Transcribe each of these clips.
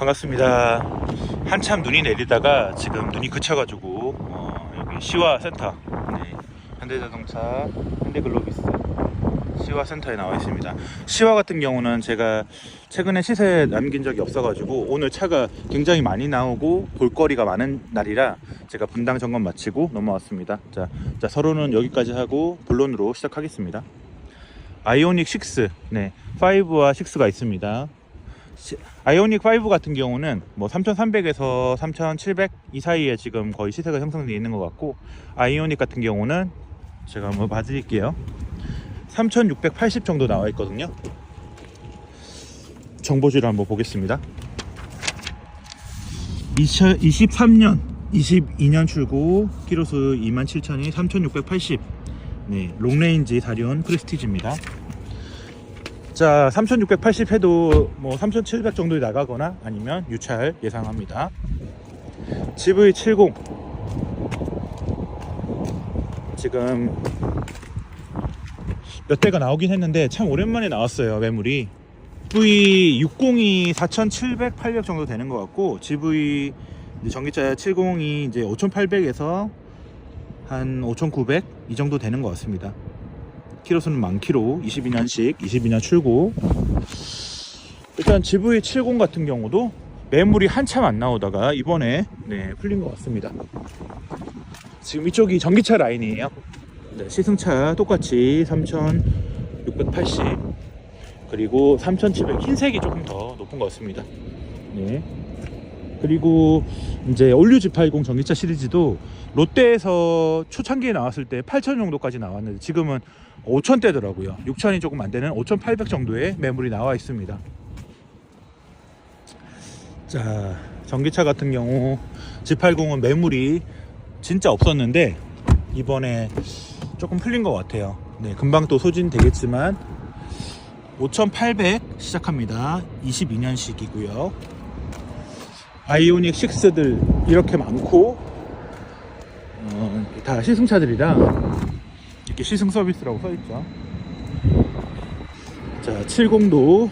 반갑습니다. 한참 눈이 내리다가 지금 눈이 그쳐가지고 여기 시와 센터, 현대자동차, 현대글로비스 시와 센터에 나와 있습니다. 시와 같은 경우는 제가 최근에 시세에 남긴 적이 없어가지고 오늘 차가 굉장히 많이 나오고 볼거리가 많은 날이라 제가 분당 점검 마치고 넘어왔습니다. 자, 서론은 여기까지 하고 본론으로 시작하겠습니다. 아이오닉 6, 5와 6가 있습니다. 아이오닉 5 같은 경우는 뭐 3300에서 3700 이 사이에 지금 거의 시세가 형성되어 있는 것 같고, 아이오닉 같은 경우는 제가 한번 봐드릴게요. 3680 정도 나와 있거든요. 정보지를 한번 보겠습니다. 23년 22년 출고, 키로수 27000이 3680, 롱레인지 다리온 프레스티지입니다. 자, 3680 해도 뭐 3700 정도에 나가거나 아니면 유찰 예상합니다. GV70 지금 몇 대가 나오긴 했는데 참 오랜만에 나왔어요. 매물이 GV60이 4700, 800 정도 되는 것 같고, GV 전기차 70이 이제 5800에서 한 5900 이 정도 되는 것 같습니다. 키로수는 10,000km, 22년식, 22년 출고. 일단 GV70 같은 경우도 매물이 한참 안 나오다가 이번에 풀린 것 같습니다. 지금 이쪽이 전기차 라인이에요. 시승차 똑같이 3680, 그리고 3700, 흰색이 조금 더 높은 것 같습니다. 그리고 이제 올류 G80 전기차 시리즈도 롯데에서 초창기에 나왔을 때 8000 정도까지 나왔는데 지금은 5000대더라고요. 6000이 조금 안 되는 5800 정도의 매물이 나와 있습니다. 자, 전기차 같은 경우 G80은 매물이 진짜 없었는데 이번에 조금 풀린 것 같아요. 금방 또 소진되겠지만 5800 시작합니다. 22년식이고요. 아이오닉 6들 이렇게 많고 다 시승차들이라 이렇게 시승 서비스라고 써있죠. 자, 70도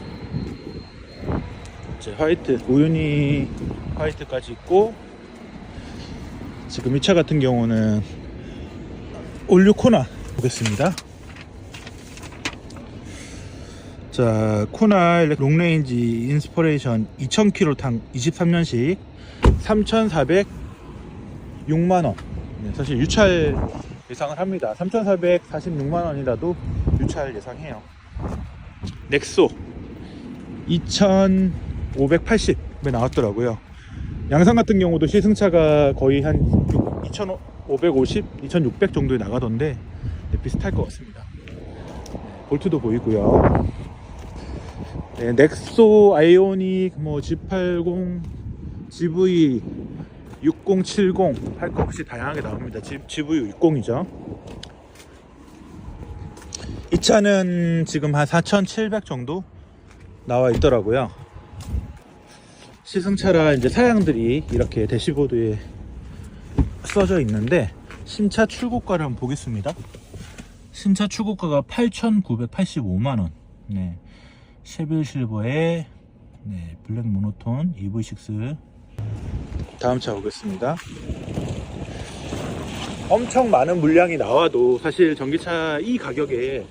이제 화이트, 우유니 화이트까지 있고, 지금 이 차 같은 경우는 올류 코나 보겠습니다. 자, 코나 롱레인지 인스퍼레이션 2000km 탕 23년식 3446만원. 사실 유찰 예상을 합니다. 3446만원이라도 유찰 예상해요. 넥소 2580에 나왔더라고요. 양산 같은 경우도 시승차가 거의 한 2550, 2600 정도에 나가던데 비슷할 것 같습니다. 볼트도 보이고요. 넥소, 아이오닉, 뭐 G80, GV 6070 할 거 없이 다양하게 나옵니다. GV60이죠. 이 차는 지금 한 4700 정도 나와 있더라고요. 시승차라 이제 사양들이 이렇게 대시보드에 써져 있는데, 신차 출고가를 한번 보겠습니다. 신차 출고가가 8,985만원. 쉐빌 실버의 블랙 모노톤 EV6. 다음 차 보겠습니다. 엄청 많은 물량이 나와도 사실 전기차 이 가격에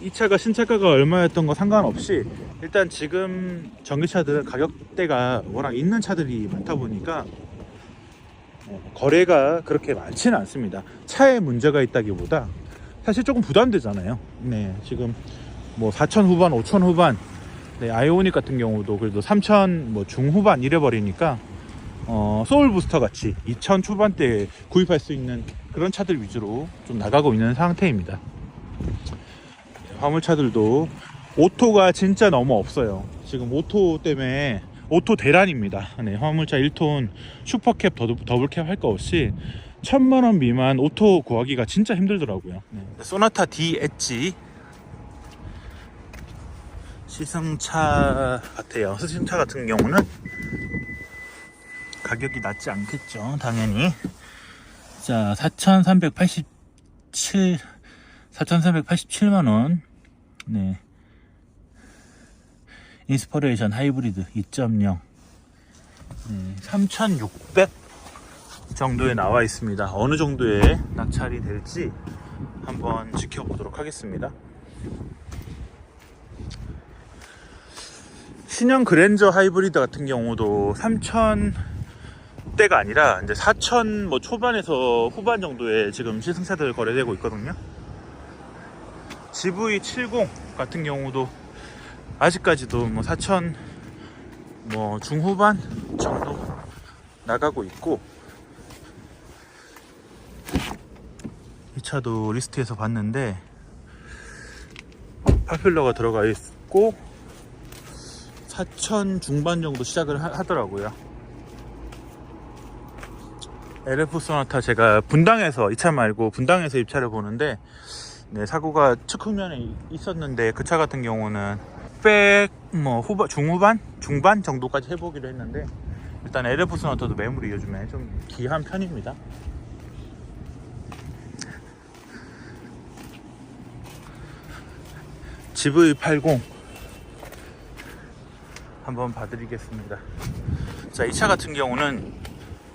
이 차가 신차가가 얼마였던 거 상관없이 일단 지금 전기차들은 가격대가 워낙 있는 차들이 많다 보니까 거래가 그렇게 많지는 않습니다. 차에 문제가 있다기보다 사실 조금 부담되잖아요. 지금 뭐 4,000 후반, 5,000 후반, 아이오닉 같은 경우도 그래도 3,000 뭐 중후반 이래 버리니까 소울 부스터 같이 2,000 초반대에 구입할 수 있는 그런 차들 위주로 좀 나가고 있는 상태입니다. 화물차들도 오토가 진짜 너무 없어요. 지금 오토 때문에 오토 대란입니다. 화물차 1톤 슈퍼캡, 더블캡 할 거 없이 1000만원 미만 오토 구하기가 진짜 힘들더라고요. 소나타 D 엣지 시승차 같아요. 시승차 같은 경우는 가격이 낮지 않겠죠, 당연히. 자, 4,387만원. 인스퍼레이션 하이브리드 2.0. 3,600 정도에 나와 있습니다. 어느 정도의 낙찰이 될지 한번 지켜보도록 하겠습니다. 신형 그랜저 하이브리드 같은 경우도 3,000대가 아니라 이제 4,000 뭐 초반에서 후반 정도에 지금 시승차들 거래되고 있거든요. GV70 같은 경우도 아직까지도 뭐 4,000 뭐 중후반 정도 나가고 있고, 이 차도 리스트에서 봤는데 파퓰러가 들어가 있고 4,000 중반 정도 시작을 하더라고요. LF 소나타 제가 분당에서, 이 차 말고 분당에서 입차를 보는데 네, 사고가 측후면에 있었는데 그 차 같은 경우는 600 뭐 후반, 중후반? 중반 정도까지 해보기로 했는데 일단 LF 소나타도 매물이 요즘에 좀 귀한 편입니다. GV80 한번 봐드리겠습니다. 자, 이 차 같은 경우는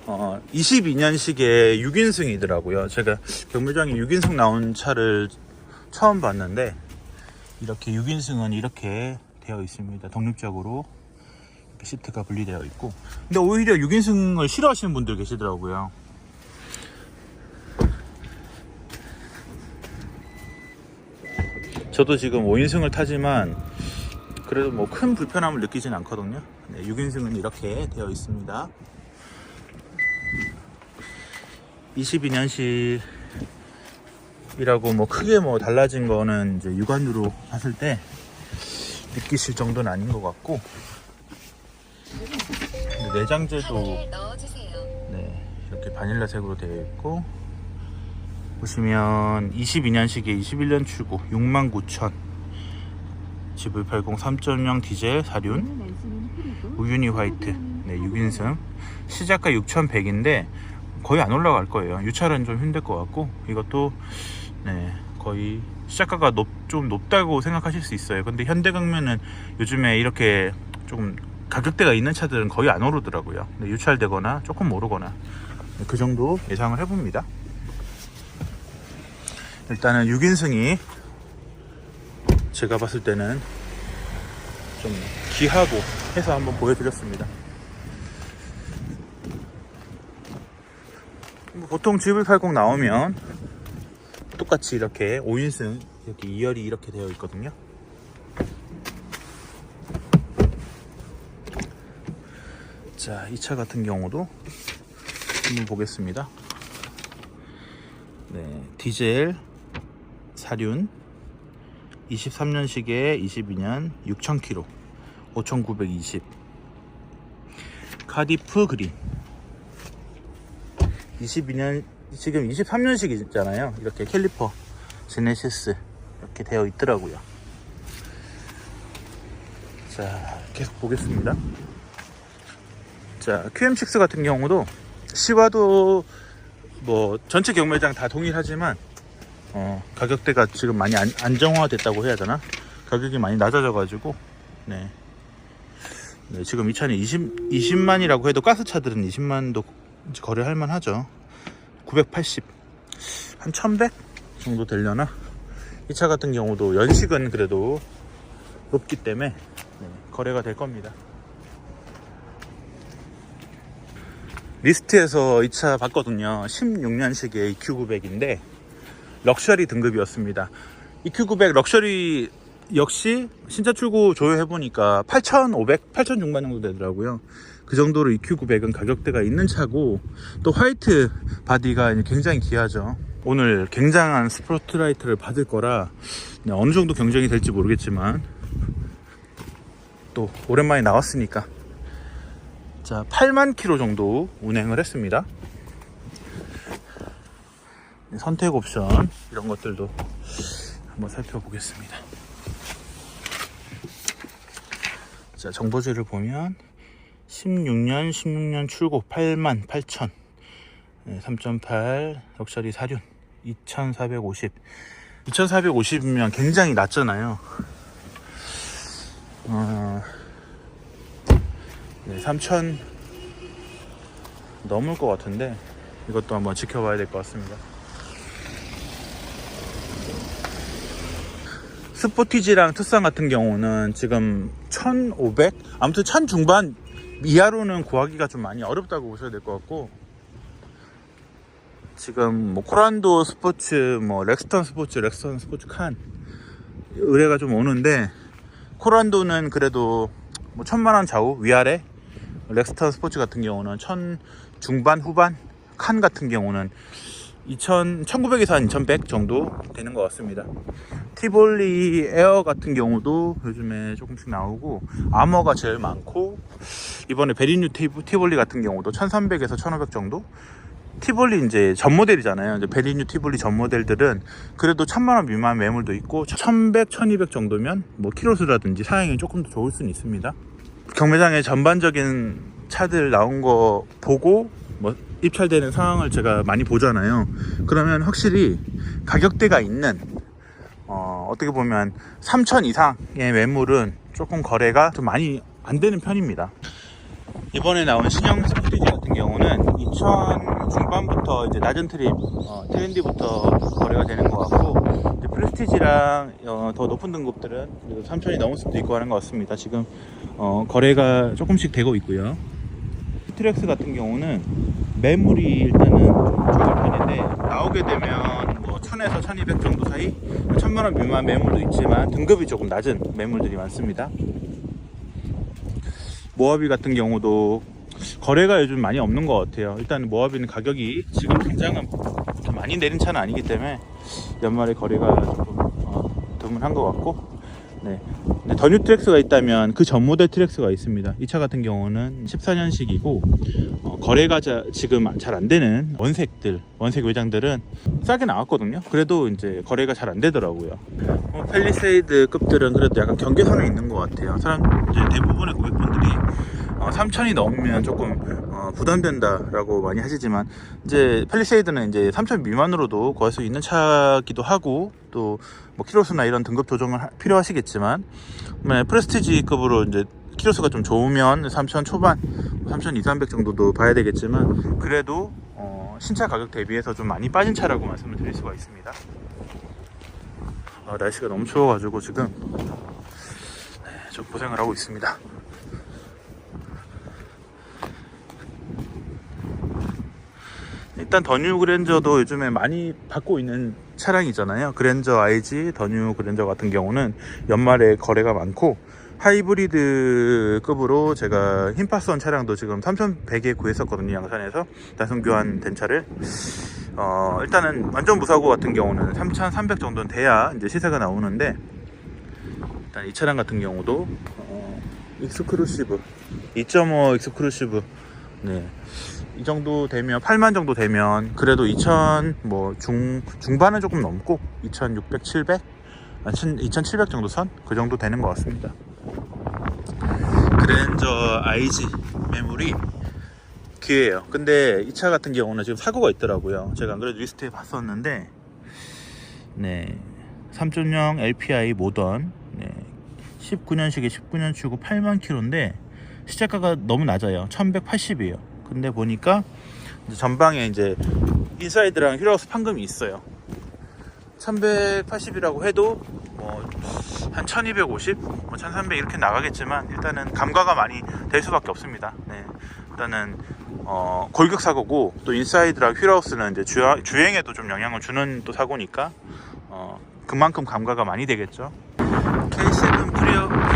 22년식의 6인승이더라고요. 제가 경매장에 6인승 나온 차를 처음 봤는데 이렇게 6인승은 이렇게 되어 있습니다. 독립적으로 이렇게 시트가 분리되어 있고, 근데 오히려 6인승을 싫어하시는 분들 계시더라고요. 저도 지금 5인승을 타지만 그래도 뭐 큰 불편함을 느끼진 않거든요. 네, 6인승은 이렇게 되어 있습니다. 22년식이라고 뭐 크게 뭐 달라진 거는 이제 육안으로 봤을 때 느끼실 정도는 아닌 것 같고, 근데 내장재도 네, 이렇게 바닐라색으로 되어 있고, 보시면 22년식에 21년 출고 69,000, GV80 3.0 디젤 사륜 우유니 화이트, 네, 6인승 시작가 6,100인데 거의 안 올라갈 거예요. 이 차는 좀 힘들 것 같고, 이것도 네, 거의 시작가가 좀 높다고 생각하실 수 있어요. 근데 현대경매는 요즘에 이렇게 조금 가격대가 있는 차들은 거의 안 오르더라고요. 네, 유찰되거나 조금 오르거나 네, 그 정도 예상을 해봅니다. 일단은 6인승이 제가 봤을 때는 좀 귀하고 해서 한번 보여드렸습니다. 보통 GV80 나오면 똑같이 이렇게 5인승 이렇게 2열이 이렇게 되어 있거든요. 자, 이 차 같은 경우도 한번 보겠습니다. 네, 디젤 사륜 23년식에 22년 6,000km 5,920, 카디프 그린 22년, 지금 23년식이잖아요. 이렇게 캘리퍼 제네시스 이렇게 되어 있더라고요. 자, 계속 보겠습니다. 자, QM6 같은 경우도 시와도 뭐 전체 경매장 다 동일하지만 가격대가 지금 많이 안정화됐다고 해야 되나? 가격이 많이 낮아져가지고 네, 지금 이 차는 20만이라고 해도 가스차들은 20만도 거래할 만하죠. 980, 한 1100 정도 되려나? 이 차 같은 경우도 연식은 그래도 높기 때문에 네, 거래가 될 겁니다. 리스트에서 이 차 봤거든요. 16년식의 EQ900인데 럭셔리 등급이었습니다. EQ900 럭셔리 역시 신차 출고 조회해보니까 8,500, 8,000 중반 정도 되더라고요. 그 정도로 EQ900은 가격대가 있는 차고, 또 화이트 바디가 굉장히 귀하죠. 오늘 굉장한 스포트라이트를 받을 거라 어느 정도 경쟁이 될지 모르겠지만 또 오랜만에 나왔으니까. 자, 8만 킬로 정도 운행을 했습니다. 선택 옵션 이런 것들도 한번 살펴보겠습니다. 자, 정보지를 보면 16년 출고 88,000, 3.8 럭셔리 사륜 2,450. 2,450이면 굉장히 낮잖아요. 3,000 넘을 것 같은데 이것도 한번 지켜봐야 될 것 같습니다. 스포티지랑 투싼 같은 경우는 지금 1500? 아무튼 1000 중반 이하로는 구하기가 좀 많이 어렵다고 보셔야 될 것 같고, 지금 뭐 코란도 스포츠, 뭐 렉스턴 스포츠 칸 의뢰가 좀 오는데, 코란도는 그래도 뭐 1000만원 좌우 위아래, 렉스턴 스포츠 같은 경우는 1000 중반 후반, 칸 같은 경우는 1900에서 한 2100 정도 되는 것 같습니다. 티볼리 에어 같은 경우도 요즘에 조금씩 나오고, 아머가 제일 많고, 이번에 베리뉴 티볼리 같은 경우도 1300에서 1500 정도. 티볼리 이제 전 모델이잖아요. 이제 베리뉴 티볼리 전 모델들은 그래도 1000만원 미만 매물도 있고, 1100, 1200 정도면 뭐 키로수라든지 사양이 조금 더 좋을 수는 있습니다. 경매장에 전반적인 차들 나온 거 보고 뭐 입찰되는 상황을 제가 많이 보잖아요. 그러면 확실히 가격대가 있는 어떻게 보면 3000 이상의 매물은 조금 거래가 좀 많이 안 되는 편입니다. 이번에 나온 신형 스포티지 같은 경우는 2000 중반부터 이제 낮은 트림, 트렌디부터 거래가 되는 것 같고, 이제 프레스티지랑 더 높은 등급들은 그래도 3000이 넘을 수도 있고 하는 것 같습니다. 지금 거래가 조금씩 되고 있고요. 트랙스 같은 경우는 매물이 일단은 좋을 편인데, 나오게 되면 뭐 1000에서 1200 정도 사이, 1000만원 미만 매물도 있지만 등급이 조금 낮은 매물들이 많습니다. 모하비 같은 경우도 거래가 요즘 많이 없는 것 같아요. 일단 모하비는 가격이 지금 당장은 많이 내린 차는 아니기 때문에 연말에 거래가 조금 드문한 것 같고, 네. 더 뉴 트랙스가 있다면 그 전 모델 트랙스가 있습니다. 이 차 같은 경우는 14년식이고 거래가 지금 잘 안 되는 원색 외장들은 싸게 나왔거든요. 그래도 이제 거래가 잘 안 되더라고요. 팰리세이드 급들은 그래도 약간 경계선에 있는 것 같아요. 이제 대부분의 고객분들이 3000이 넘으면 조금 부담된다라고 많이 하시지만, 이제 팰리세이드는 이제 3000 미만으로도 구할 수 있는 차기도 하고, 또 뭐 키로수나 이런 등급 조정을 필요하시겠지만, 프레스티지급으로 이제 키로수가 좀 좋으면 3000 초반, 3200, 300 정도도 봐야 되겠지만, 그래도 신차 가격 대비해서 좀 많이 빠진 차라고 말씀을 드릴 수가 있습니다. 날씨가 너무 추워가지고 지금 좀 고생을 하고 있습니다. 일단 더 뉴 그랜저도 요즘에 많이 받고 있는 차량이잖아요. 그랜저 IG, 더 뉴 그랜저 같은 경우는 연말에 거래가 많고, 하이브리드급으로 제가 흰파선 차량도 지금 3100에 구했었거든요. 양산에서 단순 교환된 차를. 일단은 완전 무사고 같은 경우는 3300 정도는 돼야 이제 시세가 나오는데, 일단 이 차량 같은 경우도 익스크루시브 2.5 익스크루시브, 네, 이 정도 되면 8만 정도 되면 그래도 2000 뭐 중반은 조금 넘고 2600, 700, 2700 정도 선 그 정도 되는 것 같습니다. 그랜저 IG 매물이 귀해요. 근데 이 차 같은 경우는 지금 사고가 있더라고요. 제가 안 그래도 리스트에 봤었는데, 네, 3.0 LPI 모던, 네, 19년식에 19년 출고 8만 킬로인데 시작가가 너무 낮아요. 1180이에요. 근데 보니까 이제 전방에 이제 인사이드랑 휠하우스 판금이 있어요. 1180이라고 해도 뭐 한 1250, 뭐 1300 이렇게 나가겠지만, 일단은 감가가 많이 될 수밖에 없습니다. 네, 일단은 골격 사고고, 또 인사이드랑 휠하우스는 이제 주행에도 좀 영향을 주는 또 사고니까 그만큼 감가가 많이 되겠죠. K7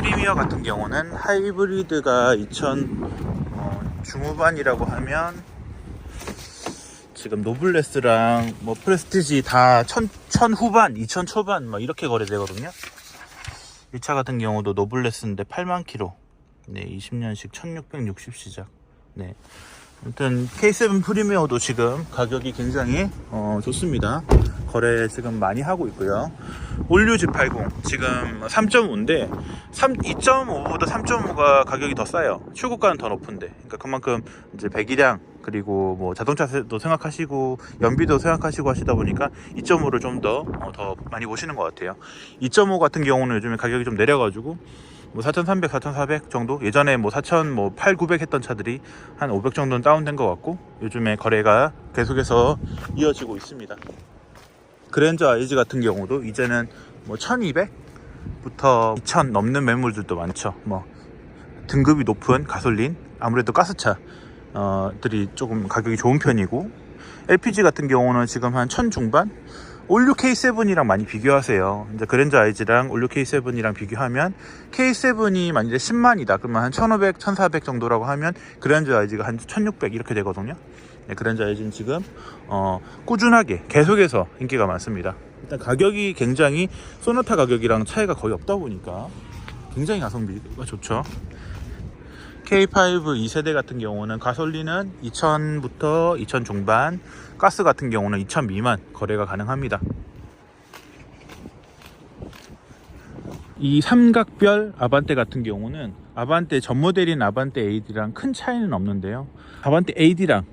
프리미어 같은 경우는 하이브리드가 2000 중후반이라고 하면 지금 노블레스랑 뭐 프레스티지 다 1000 후반, 2000 초반 막 이렇게 거래되거든요. 이 차 같은 경우도 노블레스인데 8만 킬로, 네, 20년식 1660 시작. 네, 아무튼 K7 프리미어도 지금 가격이 굉장히 좋습니다. 거래 지금 많이 하고 있고요. 올류 G80 지금 3.5인데 2.5보다 3.5가 가격이 더 싸요. 출고가는 더 높은데, 그러니까 그만큼 이제 배기량, 그리고 뭐 자동차도 생각하시고 연비도 생각하시고 하시다 보니까 2.5를 좀 더 많이 보시는 것 같아요. 2.5 같은 경우는 요즘에 가격이 좀 내려가지고 뭐 4,300, 4,400 정도. 예전에 뭐 4,000, 뭐 8, 900 했던 차들이 한 500 정도는 다운된 것 같고, 요즘에 거래가 계속해서 이어지고 있습니다. 그랜저 IG 같은 경우도 이제는 뭐 1,200부터 2,000 넘는 매물들도 많죠. 뭐 등급이 높은 가솔린, 아무래도 가스차 들이 조금 가격이 좋은 편이고, LPG 같은 경우는 지금 한 1,000 중반? 올류 K7이랑 많이 비교하세요. 이제 그랜저 IG랑 올류 K7이랑 비교하면, K7이 만약에 10만이다 그러면 한 1,500, 1,400 정도라고 하면 그랜저 IG가 한 1,600 이렇게 되거든요. 네, 그랜저 IG는 지금 꾸준하게 계속해서 인기가 많습니다. 일단 가격이 굉장히 소나타 가격이랑 차이가 거의 없다 보니까 굉장히 가성비가 좋죠. K5 2세대 같은 경우는 가솔린은 2,000부터 2,000 중반, 가스 같은 경우는 2,000 미만 거래가 가능합니다. 이 삼각별 아반떼 같은 경우는 아반떼 전 모델인 아반떼 AD랑 큰 차이는 없는데요. 아반떼 AD랑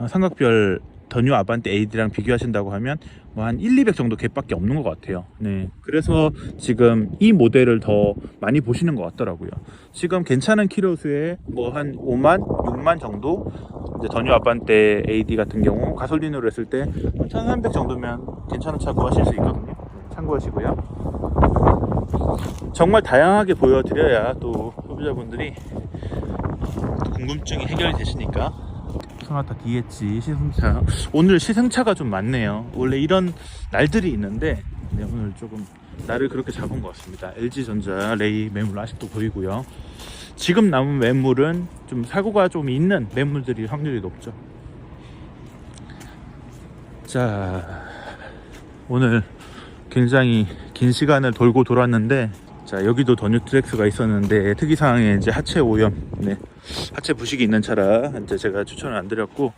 삼각별 더 뉴 아반떼 AD랑 비교하신다고 하면 뭐 한 1, 200 정도 갭밖에 없는 것 같아요. 네, 그래서 지금 이 모델을 더 많이 보시는 것 같더라고요. 지금 괜찮은 키로수에 뭐 한 5만, 6만 정도, 이제 더 뉴 아반떼 AD 같은 경우 가솔린으로 했을 때 1,300 정도면 괜찮은 차 구하실 수 있거든요. 참고하시고요. 정말 다양하게 보여드려야 또 소비자분들이 궁금증이 해결이 되시니까. 소나타 DH 시승차, 오늘 시승차가 좀 많네요. 원래 이런 날들이 있는데 오늘 조금 날을 그렇게 잡은 것 같습니다. LG전자 레이 매물 아직도 보이고요. 지금 남은 매물은 좀 사고가 좀 있는 매물들이 확률이 높죠. 자, 오늘 굉장히 긴 시간을 돌고 돌았는데, 자, 여기도 더 뉴 트랙스가 있었는데 특이사항에 이제 하체 오염, 네, 하체 부식이 있는 차라 이제 제가 추천을 안 드렸고,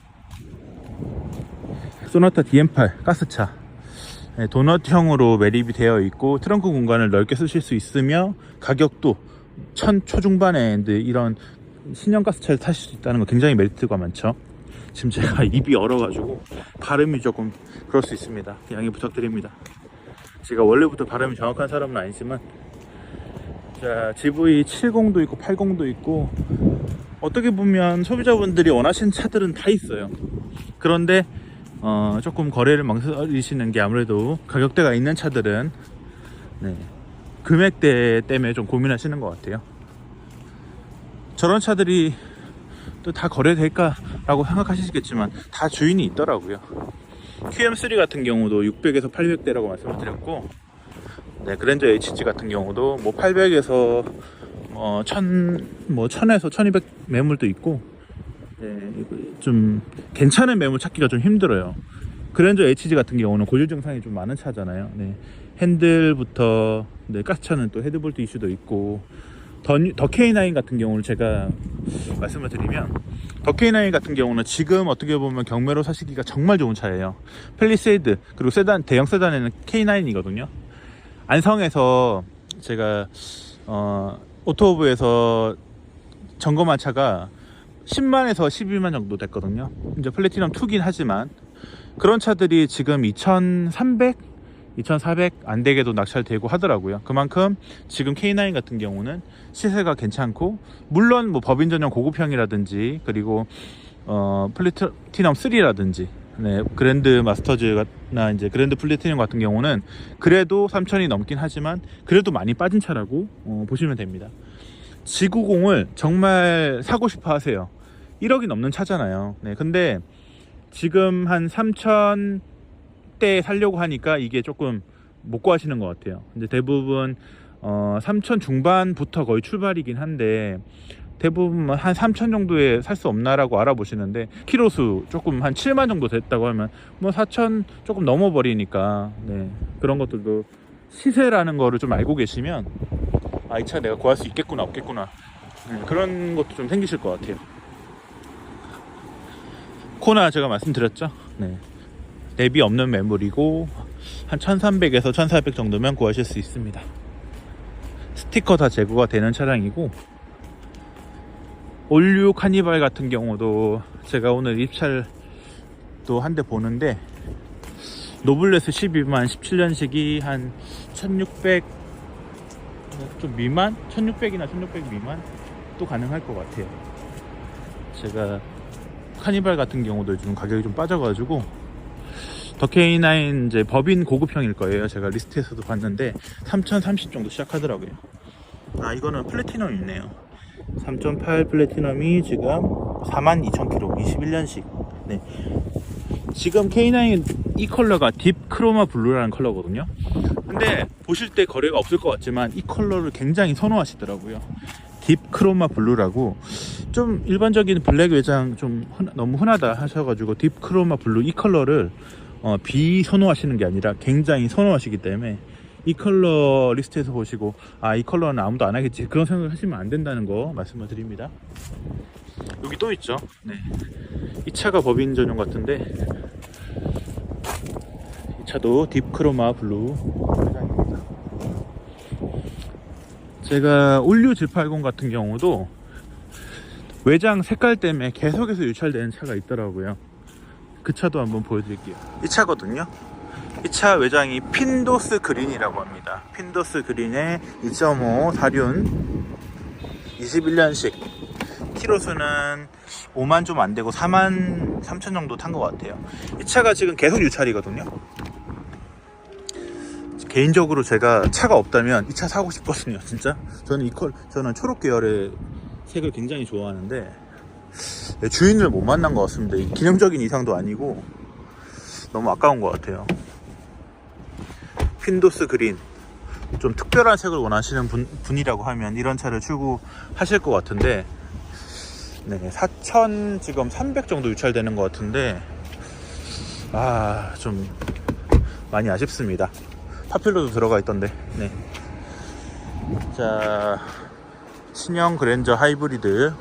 소나타 DM8 가스차, 네, 도넛형으로 매립이 되어 있고 트렁크 공간을 넓게 쓰실 수 있으며 가격도 1,000 초중반에 이런 신형 가스차를 타실 수 있다는 거 굉장히 메리트가 많죠. 지금 제가 입이 얼어가지고 발음이 조금 그럴 수 있습니다. 양해 부탁드립니다. 제가 원래부터 발음이 정확한 사람은 아니지만, 자, GV70도 있고 80도 있고, 어떻게 보면 소비자분들이 원하시는 차들은 다 있어요. 그런데 조금 거래를 망설이시는 게, 아무래도 가격대가 있는 차들은 네, 금액대 때문에 좀 고민하시는 것 같아요. 저런 차들이 또 다 거래될까 라고 생각하시겠지만 다 주인이 있더라고요. QM3 같은 경우도 600에서 800대라고 말씀을 드렸고, 네, 그랜저 HG 같은 경우도 뭐 800에서 1000에서 1200 매물도 있고, 네, 좀 괜찮은 매물 찾기가 좀 힘들어요. 그랜저 HG 같은 경우는 고질 증상이 좀 많은 차잖아요. 네, 핸들부터, 네, 가스차는 또 헤드볼트 이슈도 있고, 더 K9 같은 경우를 제가 말씀을 드리면, 더 K9 같은 경우는 지금 어떻게 보면 경매로 사시기가 정말 좋은 차예요. 팰리세이드, 그리고 세단, 대형 세단에는 K9이거든요. 안성에서 제가 오토오브에서 점검한 차가 10만에서 12만 정도 됐거든요. 이제 플래티넘 2긴 하지만 그런 차들이 지금 2,300, 2,400 안 되게도 낙찰되고 하더라고요. 그만큼 지금 K9 같은 경우는 시세가 괜찮고, 물론 뭐 법인 전용 고급형이라든지, 그리고 플래티넘 3라든지, 네, 그랜드 마스터즈나 이제 그랜드 플래티넘 같은 경우는 그래도 3,000이 넘긴 하지만 그래도 많이 빠진 차라고 보시면 됩니다. G90을 정말 사고 싶어 하세요. 1억이 넘는 차잖아요. 네, 근데 지금 한 3,000대 살려고 하니까 이게 조금 못 구하시는 것 같아요. 이제 대부분 3,000 중반부터 거의 출발이긴 한데, 대부분 한 3,000 정도에 살 수 없나라고 알아보시는데, 키로수 조금 한 7만 정도 됐다고 하면 뭐 4,000 조금 넘어버리니까, 네, 그런 것들도 시세라는 거를 좀 알고 계시면, 아, 이 차 내가 구할 수 있겠구나 없겠구나, 네, 그런 것도 좀 생기실 것 같아요. 코나 제가 말씀드렸죠. 네, 대비 없는 매물이고 한 1,300에서 1,400 정도면 구하실 수 있습니다. 스티커 다 제거가 되는 차량이고, 올류 카니발 같은 경우도 제가 오늘 입찰도 한 대 보는데, 노블레스 12만 17년식이 한 1,600 좀 미만? 1600이나 1600 미만? 또 가능할 것 같아요. 제가 카니발 같은 경우도 요즘 가격이 좀 빠져가지고 더 K9 이제 법인 고급형일 거예요. 제가 리스트에서도 봤는데 3030 정도 시작하더라고요. 아, 이거는 플래티넘 있네요. 3.8 플래티넘이 지금 42,000km 21년식. 네. 지금 K9 이 컬러가 딥 크로마 블루라는 컬러거든요. 근데 보실 때 거래가 없을 것 같지만 이 컬러를 굉장히 선호하시더라고요. 딥 크로마 블루라고. 좀 일반적인 블랙 외장 좀 너무 흔하다 하셔가지고 딥 크로마 블루 이 컬러를 비선호하시는 게 아니라 굉장히 선호하시기 때문에 이 컬러 리스트에서 보시고 아, 이 컬러는 아무도 안 하겠지, 그런 생각을 하시면 안 된다는 거 말씀을 드립니다. 여기 또 있죠. 네. 이 차가 법인 전용 같은데 이 차도 딥 크로마 블루 외장입니다. 제가 올류 G80 같은 경우도 외장 색깔 때문에 계속해서 유찰되는 차가 있더라고요. 그 차도 한번 보여드릴게요. 이 차거든요. 이 차 외장이 핀도스 그린이라고 합니다. 핀도스 그린에 2.5 사륜 21년식, 키로수는 5만 좀 안 되고 4만 3천 정도 탄 것 같아요. 이 차가 지금 계속 유찰이거든요. 개인적으로 제가 차가 없다면 이 차 사고 싶거든요. 진짜 저는 초록 계열의 색을 굉장히 좋아하는데 주인을 못 만난 것 같습니다. 기념적인 이상도 아니고 너무 아까운 것 같아요. 핀도스 그린, 좀 특별한 색을 원하시는 분이라고 하면 이런 차를 출고하실 것 같은데, 네, 4,000 지금 300 정도 유찰되는 것 같은데 좀 많이 아쉽습니다. 파퓰러도 들어가 있던데. 네. 자, 신형 그랜저 하이브리드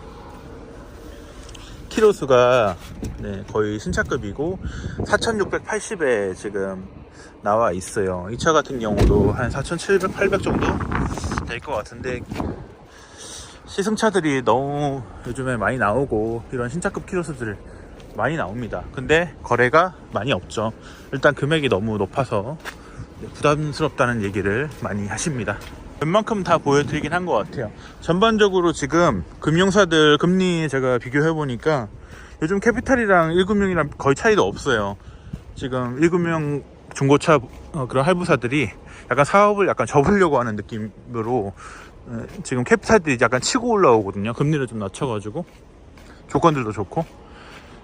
키로수가 거의 신차급이고 4,680에 지금 나와 있어요. 이 차 같은 경우도 한 4,700, 800 정도 될 것 같은데 시승차들이 너무 요즘에 많이 나오고 이런 신차급 키로수들 많이 나옵니다. 근데 거래가 많이 없죠. 일단 금액이 너무 높아서 부담스럽다는 얘기를 많이 하십니다. 웬만큼 다 보여드리긴 한 것 같아요. 전반적으로 지금 금융사들 금리 제가 비교해보니까 요즘 캐피탈이랑 1금융이랑 거의 차이도 없어요. 지금 1금융 중고차 그런 할부사들이 약간 사업을 약간 접으려고 하는 느낌으로 지금 캐피탈들이 약간 치고 올라오거든요. 금리를 좀 낮춰가지고 조건들도 좋고,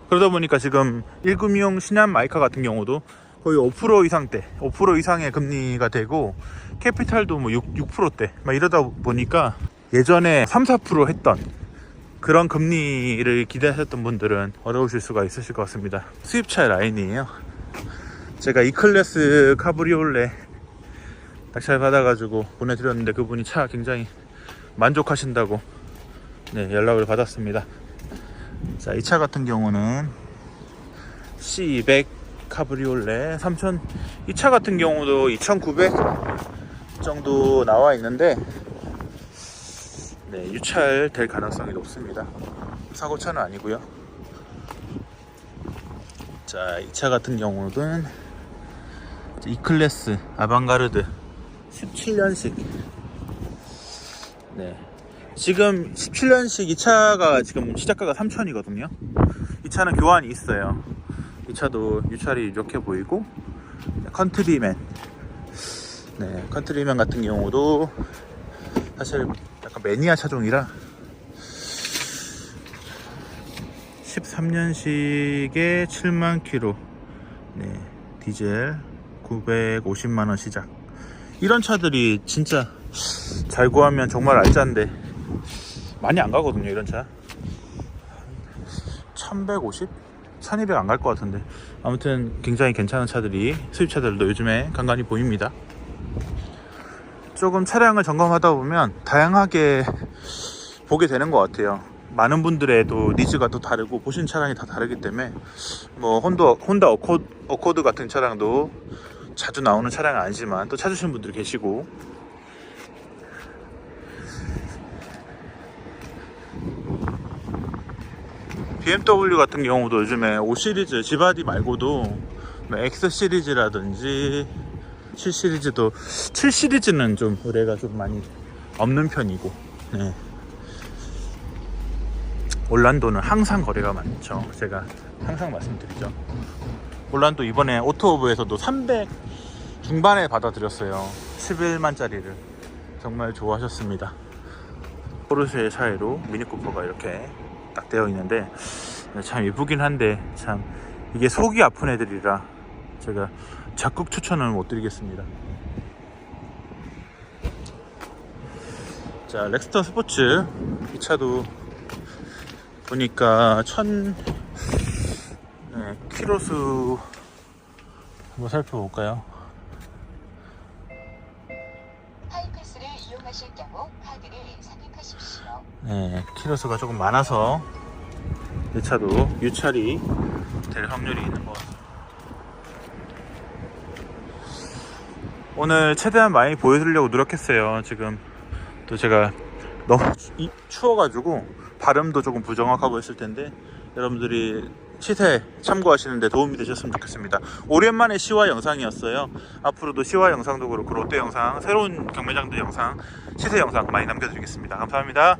그러다 보니까 지금 1금융 신한 마이카 같은 경우도 거의 5% 이상대, 5% 이상의 금리가 되고 캐피탈도 뭐 6%대 막 이러다 보니까 예전에 3, 4% 했던 그런 금리를 기대하셨던 분들은 어려우실 수가 있으실 것 같습니다. 수입차 라인이에요. 제가 E클래스 카브리올레 낙찰 받아가지고 보내드렸는데 그분이 차 굉장히 만족하신다고 연락을 받았습니다. 자, 이 차 같은 경우는 C200 카브리올레 3000, 이 차 같은 경우도 2900 정도 나와 있는데 유찰 될 가능성이 높습니다. 사고차는 아니고요. 자, 이 차 같은 경우는 E클래스 아방가르드 17년식. 지금 17년식 이 차가 지금 시작가가 3,000이거든요. 이 차는 교환이 있어요. 이 차도 유찰이 이렇게 보이고, 컨트리맨. 컨트리맨 같은 경우도 사실 약간 매니아 차종이라 13년식에 7만 킬로. 디젤 950만원 시작. 이런 차들이 진짜 잘 구하면 정말 알짜인데 많이 안 가거든요. 이런 차 1150? 1200 안 갈 것 같은데, 아무튼 굉장히 괜찮은 차들이, 수입차들도 요즘에 간간히 보입니다. 조금 차량을 점검하다 보면 다양하게 보게 되는 것 같아요. 많은 분들의 또 니즈가 또 다르고 보신 차량이 다 다르기 때문에 뭐 혼다 어코드 같은 차량도 자주 나오는 차량은 아니지만 또 찾으시는 분들이 계시고, BMW 같은 경우도 요즘에 5 시리즈 G바디 말고도 X 시리즈라든지 7 시리즈도, 7 시리즈는 좀 의뢰가 좀 많이 없는 편이고. 네. 올란도는 항상 거래가 많죠. 제가 항상 말씀드리죠. 올란도 이번에 오토오브에서도 300 중반에 받아들였어요. 11만짜리를. 정말 좋아하셨습니다. 포르쉐 차이로 미니쿠퍼가 이렇게 딱 되어 있는데 참 예쁘긴 한데 참 이게 속이 아픈 애들이라 제가 적극 추천을 못 드리겠습니다. 자, 렉스턴 스포츠 이 차도 보니까 1000 키로수 한번 살펴볼까요? 하이패스를 이용하실 경우 카드를 삽입하십시오. 네, 키로수가 조금 많아서 이 차도 유찰이 될 확률이 있는 것 같아요. 오늘 최대한 많이 보여드리려고 노력했어요. 지금 또 제가 너무 추워가지고 발음도 조금 부정확하고 했을 텐데 여러분들이 시세 참고하시는데 도움이 되셨으면 좋겠습니다. 오랜만에 시화 영상이었어요. 앞으로도 시화 영상도 그렇고 롯데 영상, 새로운 경매장들 영상, 시세 영상 많이 남겨드리겠습니다. 감사합니다.